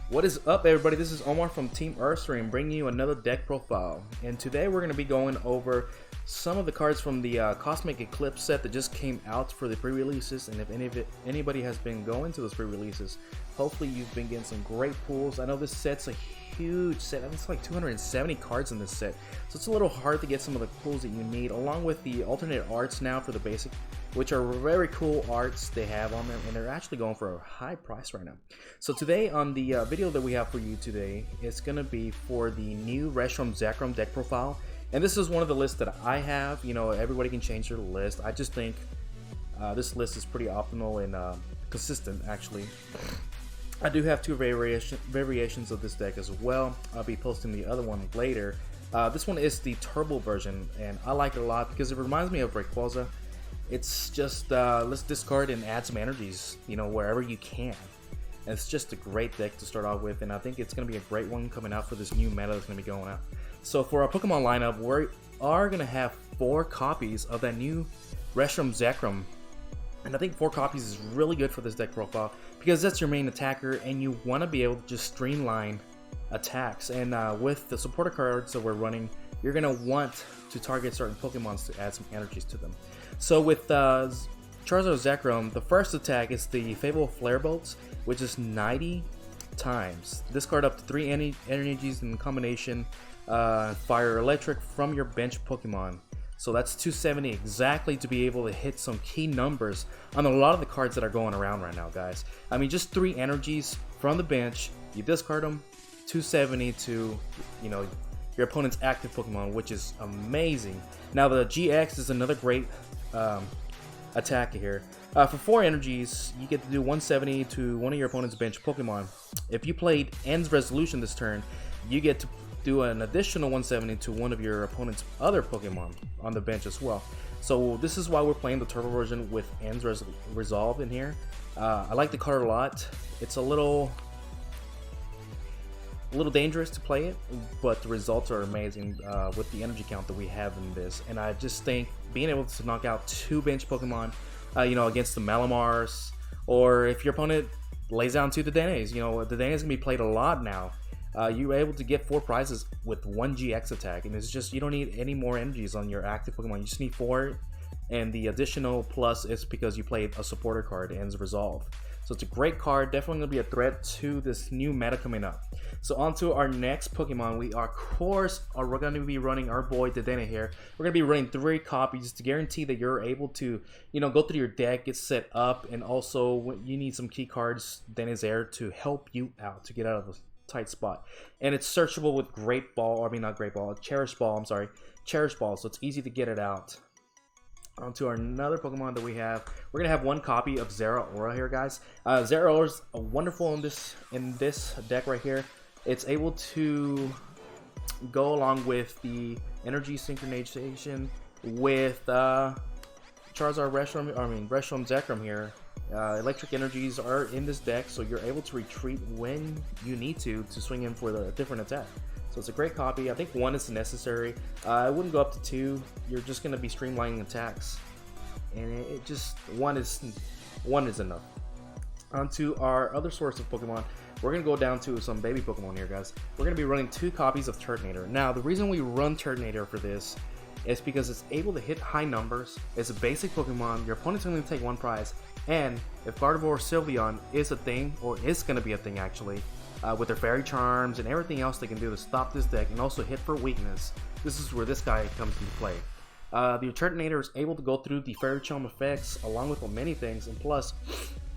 What is up, everybody? This is Omar from Team ReshiRom bringing you another deck profile, and today we're going to be going over some of the cards from the Cosmic Eclipse set that just came out for the pre-releases. And if anybody has been going to those pre-releases, hopefully you've been getting some great pulls. I know this set's a huge set. It's like 270 cards in this set, so it's a little hard to get some of the pulls that you need, along with the alternate arts now for the basic, which are very cool arts they have on them, and they're actually going for a high price right now. So today on the video that we have for you today, it's going to be for the new ReshiRom Zekrom deck profile. And this is one of the lists that I have. You know, everybody can change their list. I just think this list is pretty optimal and consistent, actually. I do have two variations of this deck as well. I'll be posting the other one later. This one is the turbo version, and I like it a lot because it reminds me of Rayquaza. It's just, let's discard and add some energies, you know, wherever you can. And it's just a great deck to start off with, and I think it's going to be a great one coming out for this new meta that's going to be going out. So for our Pokemon lineup, we are going to have 4 copies of that new ReshiRom Zekrom. And I think 4 copies is really good for this deck profile, because that's your main attacker, and you want to be able to just streamline attacks. And with the supporter cards that we're running, you're going to want to target certain Pokemons to add some energies to them. So with Charizard Zekrom, the first attack is the Fable Flare Bolts, which is 90 times. Discard up to 3 energies in combination, fire electric from your bench Pokemon. So that's 270 exactly to be able to hit some key numbers on a lot of the cards that are going around right now, guys. I mean, just 3 energies from the bench, you discard them, 270 to, you know, your opponent's active Pokemon, which is amazing. Now the GX is another great attack here. For 4 energies, you get to do 170 to one of your opponent's bench Pokemon. If you played End's Resolution this turn, you get to do an additional 170 to one of your opponent's other Pokemon on the bench as well. So this is why we're playing the turbo version with End's Resolve in here. I like the card a lot. It's a little dangerous to play it, but the results are amazing with the energy count that we have in this. And I just think being able to knock out 2 bench Pokemon, you know, against the Malamars, or if your opponent lays down 2 Dedennes, you know, Dedenne is going to be played a lot now. You're able to get 4 prizes with 1 GX attack, and it's just, you don't need any more energies on your active Pokemon. You just need 4, and the additional plus is because you played a supporter card, End's Resolve. So it's a great card, definitely going to be a threat to this new meta coming up. So on to our next Pokemon. We are, of course, we're going to be running our boy Dedenne here. We're going to be running 3 copies to guarantee that you're able to, you know, go through your deck, get set up, and also when you need some key cards, Dedenne's there to help you out to get out of a tight spot. And it's searchable with Cherish Ball, I'm sorry, Cherish Ball, so it's easy to get it out. On to our another Pokemon that we have. We're gonna have 1 copy of Zeraora here, guys. Zeraora is wonderful in this deck right here. It's able to go along with the energy synchronization with ReshiRom Zekrom here. Electric energies are in this deck, so you're able to retreat when you need to swing in for the different attack. So it's a great copy. I think 1 is necessary. I wouldn't go up to 2. You're just going to be streamlining attacks, and it just 1 is enough. On to our other source of Pokemon. We're going to go down to some baby Pokemon here, guys. We're going to be running 2 copies of Turtonator. Now, the reason we run Turtonator for this is because it's able to hit high numbers. It's a basic Pokemon. Your opponent's only going to take 1 prize. And if Gardevoir Sylveon is a thing, or is going to be a thing actually, with their Fairy Charms and everything else they can do to stop this deck and also hit for weakness, this is where this guy comes into play. The Turtonator is able to go through the Fairy Charm effects along with many things, and plus,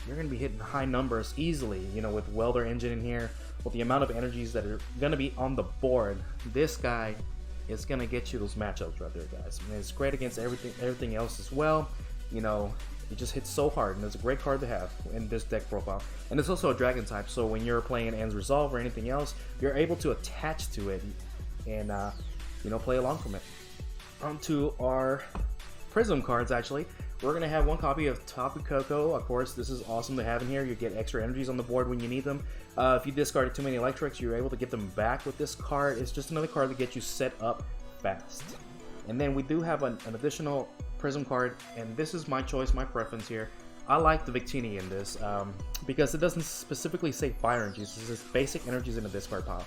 you're going to be hitting high numbers easily, you know, with Welder Engine in here, with the amount of energies that are going to be on the board. This guy is going to get you those matchups right there, guys. And it's great against everything else as well. You know, it just hits so hard, and it's a great card to have in this deck profile. And it's also a dragon type, so when you're playing End's Resolve or anything else, you're able to attach to it and you know, play along from it. On to our Prism cards, actually. We're going to have 1 copy of Tapu Koko. Of course, this is awesome to have in here. You get extra energies on the board when you need them. If you discarded too many electrics, you're able to get them back with this card. It's just another card to get you set up fast. And then we do have an additional Prism card, and this is my choice, my preference here. I like the Victini in this because it doesn't specifically say fire energies. It's just basic energies in the discard pile.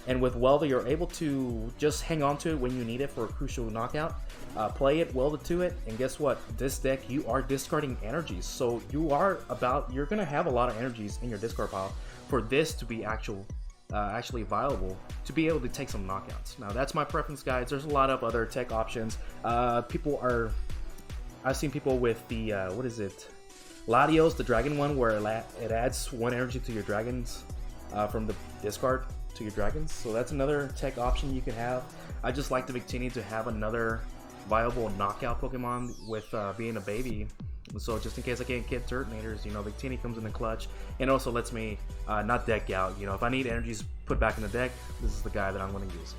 And with Welder, you're able to just hang on to it when you need it for a crucial knockout. Play it, weld it to it, and guess what? This deck, you are discarding energies. So you're gonna have a lot of energies in your discard pile for this to be actually viable to be able to take some knockouts. Now that's my preference, guys. There's a lot of other tech options. I've seen people with the what is it? Latios, the dragon one, where it adds 1 energy to your dragons from the discard to your dragons. So that's another tech option you can have. I just like the Victini to have another viable knockout Pokemon with being a baby. So just in case I can't get Turtonators, you know, Victini comes in the clutch, and also lets me not deck out. You know, if I need energies put back in the deck, this is the guy that I'm going to use.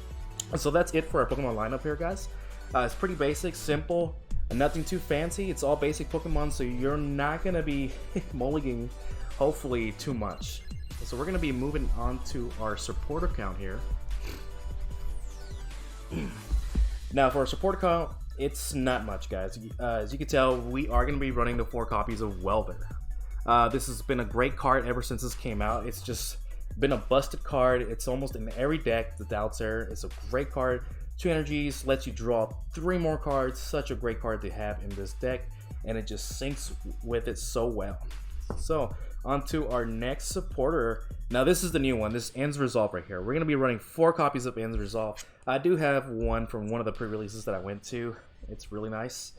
So that's it for our Pokemon lineup here, guys. It's pretty basic, simple, nothing too fancy. It's all basic Pokemon, so you're not going to be mulliganing, hopefully, too much. So we're going to be moving on to our supporter count here. Now for our supporter count, it's not much, guys. As you can tell, we are going to be running the 4 copies of Welder. This has been a great card ever since this came out. It's just been a busted card. It's almost in every deck that's out there. It's a great card. 2 energies, lets you draw 3 more cards. Such a great card to have in this deck, and it just syncs with it so well. So on to our next supporter. Now this is the new one. This is Ends Resolve right here. We're going to be running 4 copies of Ends Resolve. I do have one from one of the pre-releases that I went to. It's really nice.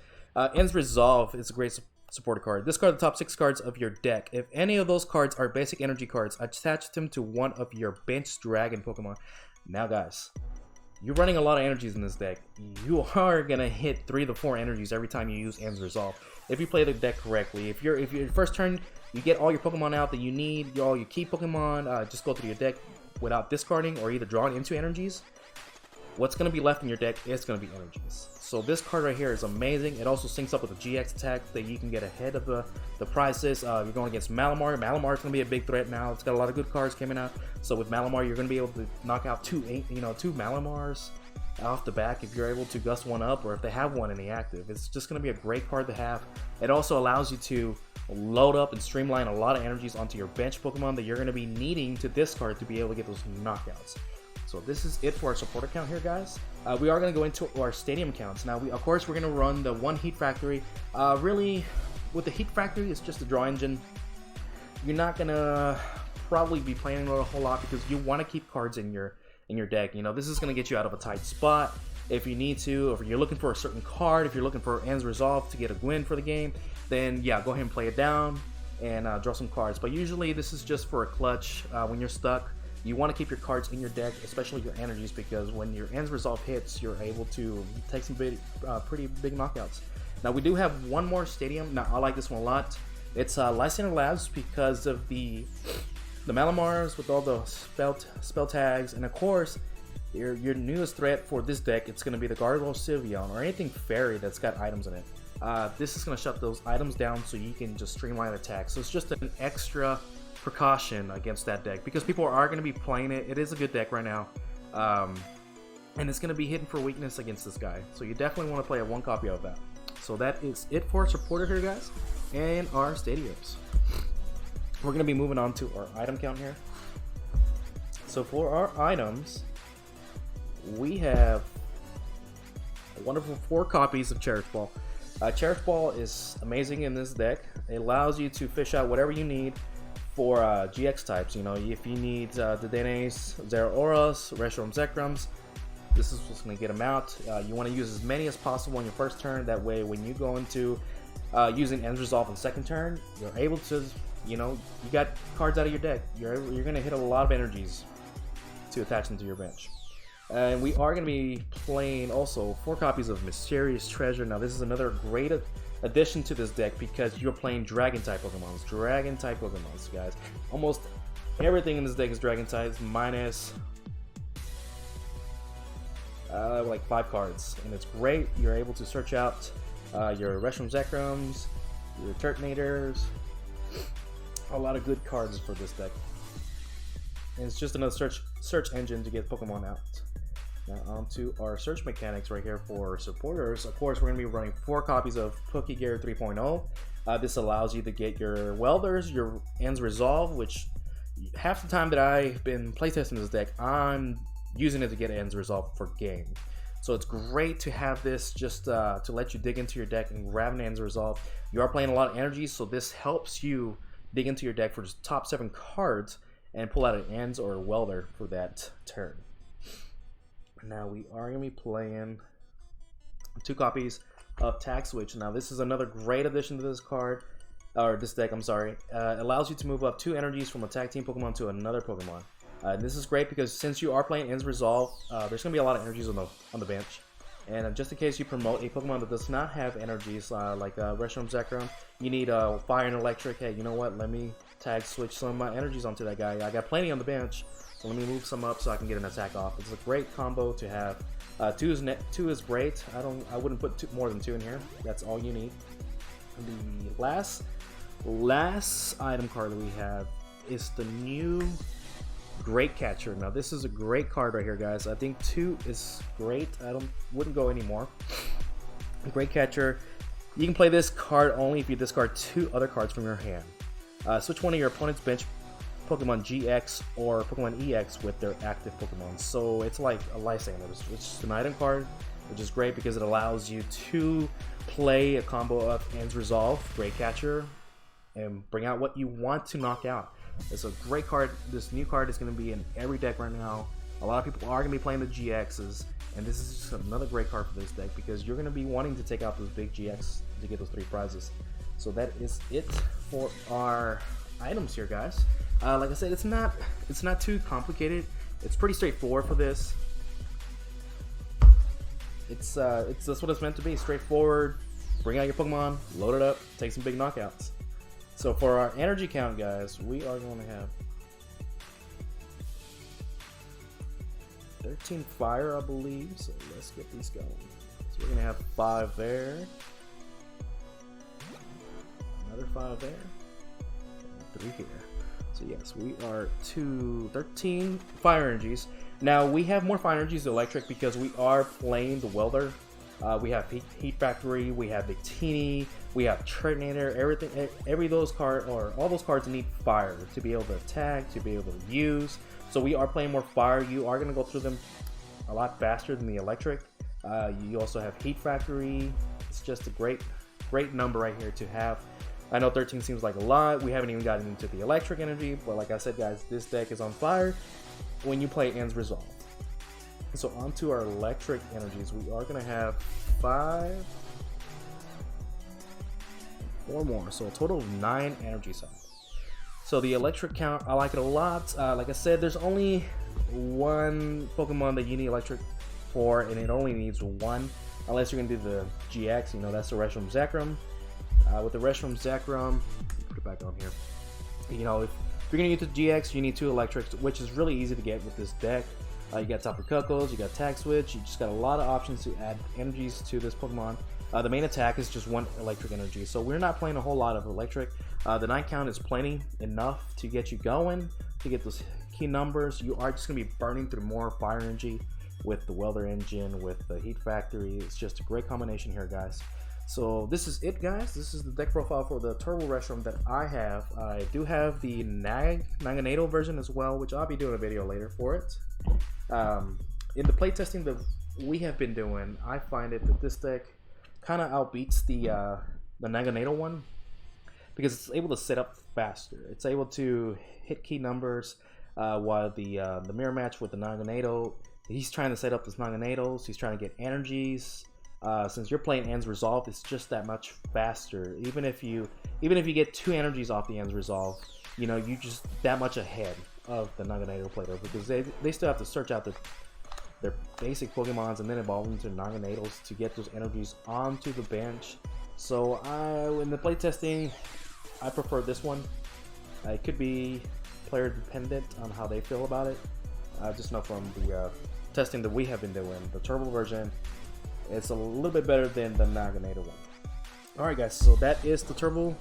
Ends Resolve is a great supporter card. Discard the top 6 cards of your deck. If any of those cards are basic energy cards, attach them to one of your bench dragon Pokemon. Now guys, you're running a lot of energies in this deck. You are going to hit 3 to 4 energies every time you use Ends Resolve. If you play the deck correctly. If your first turn, you get all your Pokemon out that you need, all your key Pokemon, just go through your deck without discarding or either drawing into energies. What's going to be left in your deck is going to be energies. So this card right here is amazing. It also syncs up with a GX attack that you can get ahead of the prices. You're going against Malamar. Malamar's going to be a big threat now. It's got a lot of good cards coming out. So with Malamar, you're going to be able to knock out 2 Malamars off the back if you're able to gust one up, or if they have one in the active. It's just going to be a great card to have. It also allows you to load up and streamline a lot of energies onto your bench Pokemon that you're going to be needing to discard to be able to get those knockouts. So this is it for our supporter count here, guys. We are going to go into our stadium counts. Now, of course, we're going to run the 1 Heat Factory. Really, with the Heat Factory, it's just a draw engine. You're not going to probably be playing it a whole lot because you want to keep cards in your deck. You know, this is going to get you out of a tight spot if you need to. If you're looking for a certain card, if you're looking for Ends Resolve to get a win for the game, then yeah, go ahead and play it down and draw some cards. But usually this is just for a clutch when you're stuck. You want to keep your cards in your deck, especially your energies, because when your Ends Resolve hits, you're able to take some pretty big knockouts. Now we do have one more stadium. Now I like this one a lot. It's Lysander Labs because of the Malamars with all the spell tags, and of course your newest threat for this deck, it's going to be the Gargoyle Sylveon or anything fairy that's got items in it. This is going to shut those items down so you can just streamline attacks. So it's just an extra precaution against that deck because people are going to be playing it. It is a good deck right now, and it's going to be hitting for weakness against this guy. So you definitely want to play a 1 copy of that. So that is it for our supporter here, guys, and our stadiums. We're going to be moving on to our item count here. So for our items, we have a wonderful 4 copies of Cherish Ball. Cherish Ball is amazing in this deck. It allows you to fish out whatever you need for GX types. You know, if you need the Denes, Zeraoras, ReshiRom Zekroms, this is what's going to get them out. You want to use as many as possible on your first turn. That way, when you go into using Ends Resolve on second turn, you're able to, you know, you got cards out of your deck. You're going to hit a lot of energies to attach them to your bench. And we are going to be playing also 4 copies of Mysterious Treasure. Now, this is another great addition to this deck because you're playing Dragon-type Pokemons. Dragon-type Pokemons, guys. Almost everything in this deck is Dragon-types minus like 5 cards. And it's great. You're able to search out your ReshiRom Zekroms, your Turtonators. A lot of good cards for this deck. And it's just another search engine to get Pokemon out. Now on to our search mechanics right here for supporters. Of course, we're going to be running 4 copies of Pokegear 3.0. This allows you to get your Welders, your Ends Resolve, which half the time that I've been playtesting this deck, I'm using it to get Ends Resolve for game. So it's great to have this just to let you dig into your deck and grab an Ends Resolve. You are playing a lot of energy, so this helps you dig into your deck for just top 7 cards and pull out an Ends or a Welder for that turn. Now we are going to be playing 2 copies of Tag Switch. Now this is another great addition to this card, or this deck, I'm sorry. Allows you to move up 2 energies from a tag team Pokemon to another Pokemon. This is great because since you are playing Ends Resolve, there's going to be a lot of energies on the bench. And just in case you promote a Pokemon that does not have energies, like ReshiRom Zekrom, you need Fire and Electric. Hey, you know what? Let me Tag Switch some of my energies onto that guy. I got plenty on the bench, so let me move some up so I can get an attack off. It's a great combo to have. 2 is great. I wouldn't put more than 2 in here. That's all you need. The last item card that we have is the new Great Catcher. Now this is a great card right here, guys. I think 2 is great. Wouldn't go anymore. Great Catcher. You can play this card only if you discard 2 other cards from your hand. Switch one of your opponent's bench Pokemon GX or Pokemon EX with their active Pokemon. So it's like a lifesaver. It's just an item card, which is great because it allows you to play a combo of Ends Resolve, Great Catcher, and bring out what you want to knock out. It's a great card. This new card is going to be in every deck right now. A lot of people are going to be playing the GXs, and this is just another great card for this deck because you're going to be wanting to take out those big GX to get those 3 prizes. So that is it for our items here, guys. Like I said, it's not too complicated. It's pretty straightforward for this. It's that's what it's meant to be. Straightforward. Bring out your Pokemon, load it up, take some big knockouts. So for our energy count, guys, we are going to have 13 fire, I believe. So let's get these going. So we're going to have 5 there. Another 5 there. And 3 here. So yes, we are 13 fire energies. Now we have more fire energies than electric because we are playing the Welder. We have Heat Factory, we have Victini, we have Tritinator, everything, all those cards need fire to be able to attack, to be able to use. So we are playing more fire. You are going to go through them a lot faster than the electric. You also have Heat Factory. It's just a great number right here to have. I know 13 seems like a lot. We haven't even gotten into the electric energy, but like I said, guys, this deck is on fire when you play Ends Resolve. So onto our electric energies, we are going to have 4 more, so a total of 9 energy cells. So the electric count, I like it a lot. Like I said, there's only 1 Pokemon that you need electric for, and it only needs 1, unless you're going to do the GX, you know, that's the ReshiRom Zekrom. With the ReshiRom Zekrom, put it back on here. You know, if you're going to use the GX, you need 2 electrics, which is really easy to get with this deck. You got OHKOs, you got Tag Switch, you just got a lot of options to add energies to this Pokemon. The main attack is just 1 electric energy, so we're not playing a whole lot of electric. The 9 count is plenty enough to get you going, to get those key numbers. You are just going to be burning through more fire energy with the Welder engine, with the Heat Factory. It's just a great combination here, guys. So this is it, guys. This is the deck profile for the Turbo Reshiram that I have. I do have the Naganado version as well, which I'll be doing a video later for it. In the playtesting that we have been doing, I find it that this deck kind of outbeats the Naganado one because it's able to set up faster. It's able to hit key numbers while the mirror match with the Naganado, he's trying to set up his Naganados. He's trying to get energies. Since you're playing Ends Resolve, it's just that much faster. Even if you get 2 energies off the Ends Resolve, you know, you just that much ahead of the Naganado player because they still have to search out their basic Pokemons and then evolve into Naganados to get those energies onto the bench. So in the playtesting, I prefer this one. It could be player dependent on how they feel about it. I just know from the testing that we have been doing, the Turbo version, it's a little bit better than the Naganado one. Alright guys, so that is the Turbo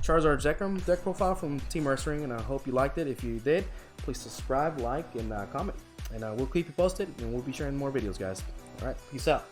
Charizard Zekrom deck profile from Team ReshiRom, and I hope you liked it. If you did, please subscribe, like, and comment. And we'll keep you posted, and we'll be sharing more videos, guys. Alright, peace out.